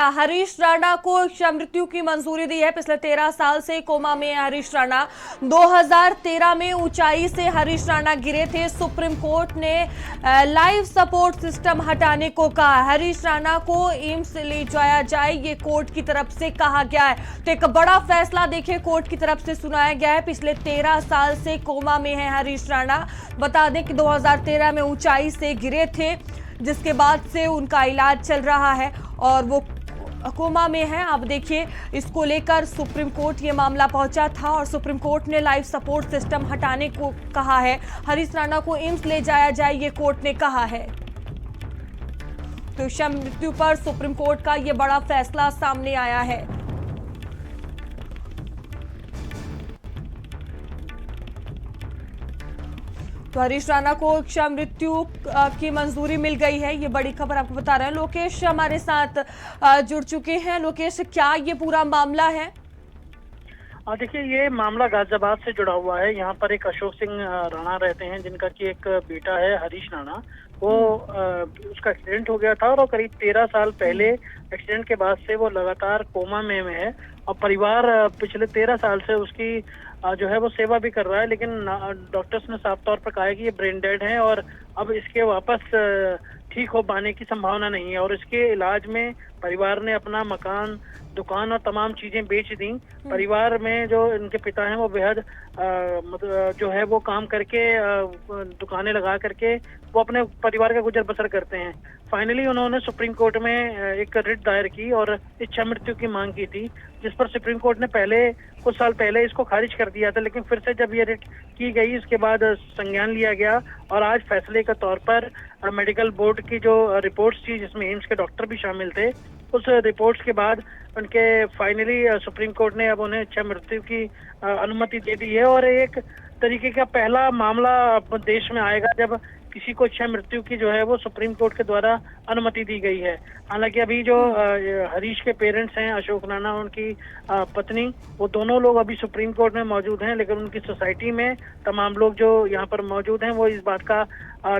हरीश राणा को इच्छा मृत्यु की मंजूरी दी है। पिछले 13 साल से कोमा में है हरीश राणा। 2013 में ऊंचाई से हरीश राणा गिरे थे। सुप्रीम कोर्ट ने लाइफ सपोर्ट सिस्टम हटाने को कहा। हरीश राणा को एम्स ले जाया जाए, ये कोर्ट की तरफ से कहा गया है। तो एक बड़ा फैसला देखिए कोर्ट की तरफ से सुनाया गया है। पिछले 13 साल से कोमा में है हरीश राणा। बता दें कि 2013 में ऊंचाई से गिरे थे, जिसके बाद से उनका इलाज चल रहा है और वो कोमा में है। अब देखिए, इसको लेकर सुप्रीम कोर्ट ये मामला पहुंचा था और सुप्रीम कोर्ट ने लाइफ सपोर्ट सिस्टम हटाने को कहा है। हरीश राणा को एम्स ले जाया जाए, ये कोर्ट ने कहा है। तो इच्छा मृत्यु पर सुप्रीम कोर्ट का ये बड़ा फैसला सामने आया है। तो हरीश राणा को इच्छा मृत्यु की मंजूरी मिल गई है। ये बड़ी खबर आपको बता रहे हैं। लोकेश हमारे साथ जुड़ चुके हैं। लोकेश, क्या ये पूरा मामला है? देखिए, ये मामला गाजियाबाद से जुड़ा हुआ है। यहाँ पर एक अशोक सिंह राणा रहते हैं, जिनका की एक बेटा है हरीश राणा। वो उसका एक्सीडेंट हो गया था और करीब 13 साल पहले एक्सीडेंट के बाद से वो लगातार कोमा में है और परिवार पिछले 13 साल से उसकी जो है वो सेवा भी कर रहा है, लेकिन डॉक्टर्स ने साफ तौर पर कहा है कि ये ब्रेन डेड है और अब इसके वापस ठीक हो पाने की संभावना नहीं है। और इसके इलाज में परिवार ने अपना मकान, दुकान और तमाम चीजें बेच दी। परिवार में जो इनके पिता हैं वो बेहद मतलब जो है वो काम करके दुकानें लगा करके वो अपने परिवार का गुजर बसर करते हैं। फाइनली उन्होंने सुप्रीम कोर्ट में एक रिट दायर की और इच्छा मृत्यु की मांग की थी, जिस पर सुप्रीम कोर्ट ने कुछ साल पहले इसको खारिज कर दिया था। लेकिन फिर से जब ये रिट की गई, इसके बाद संज्ञान लिया गया और आज फैसले के तौर पर मेडिकल बोर्ड की जो रिपोर्ट्स थी, जिसमें एम्स के डॉक्टर भी शामिल थे, उस रिपोर्ट्स के बाद उनके फाइनली सुप्रीम कोर्ट ने अब उन्हें इच्छा मृत्यु की अनुमति दे दी है। और एक तरीके का पहला मामला देश में आएगा जब किसी को इच्छा मृत्यु की जो है वो सुप्रीम कोर्ट के द्वारा अनुमति दी गई है। हालांकि अभी जो हरीश के पेरेंट्स हैं, अशोक राणा उनकी पत्नी, वो दोनों लोग अभी सुप्रीम कोर्ट में मौजूद हैं, लेकिन उनकी सोसाइटी में तमाम लोग जो यहाँ पर मौजूद हैं वो इस बात का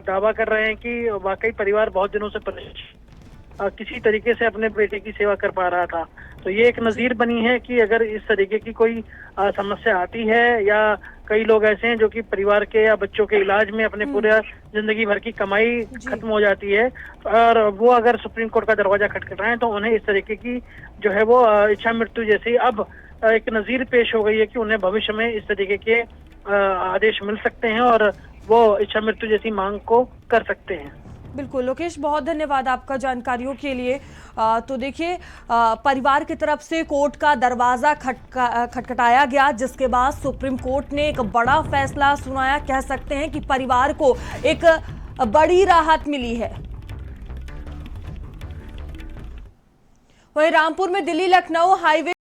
दावा कर रहे हैं कि वाकई परिवार बहुत दिनों से किसी तरीके से अपने बेटे की सेवा कर पा रहा था। तो ये एक नजीर बनी है कि अगर इस तरीके की कोई समस्या आती है, या कई लोग ऐसे हैं जो कि परिवार के या बच्चों के इलाज में अपने पूरे जिंदगी भर की कमाई खत्म हो जाती है, और वो अगर सुप्रीम कोर्ट का दरवाजा खटखटाएं तो उन्हें इस तरीके की जो है वो इच्छा मृत्यु जैसी अब एक नजीर पेश हो गई है कि उन्हें भविष्य में इस तरीके के आदेश मिल सकते हैं और वो इच्छा मृत्यु जैसी मांग को कर सकते हैं। बिल्कुल लोकेश, बहुत धन्यवाद आपका जानकारियों के लिए। तो देखिए, परिवार की तरफ से कोर्ट का दरवाजा खटखटाया गया, जिसके बाद सुप्रीम कोर्ट ने एक बड़ा फैसला सुनाया। कह सकते हैं कि परिवार को एक बड़ी राहत मिली है। वहीं रामपुर में दिल्ली लखनऊ हाईवे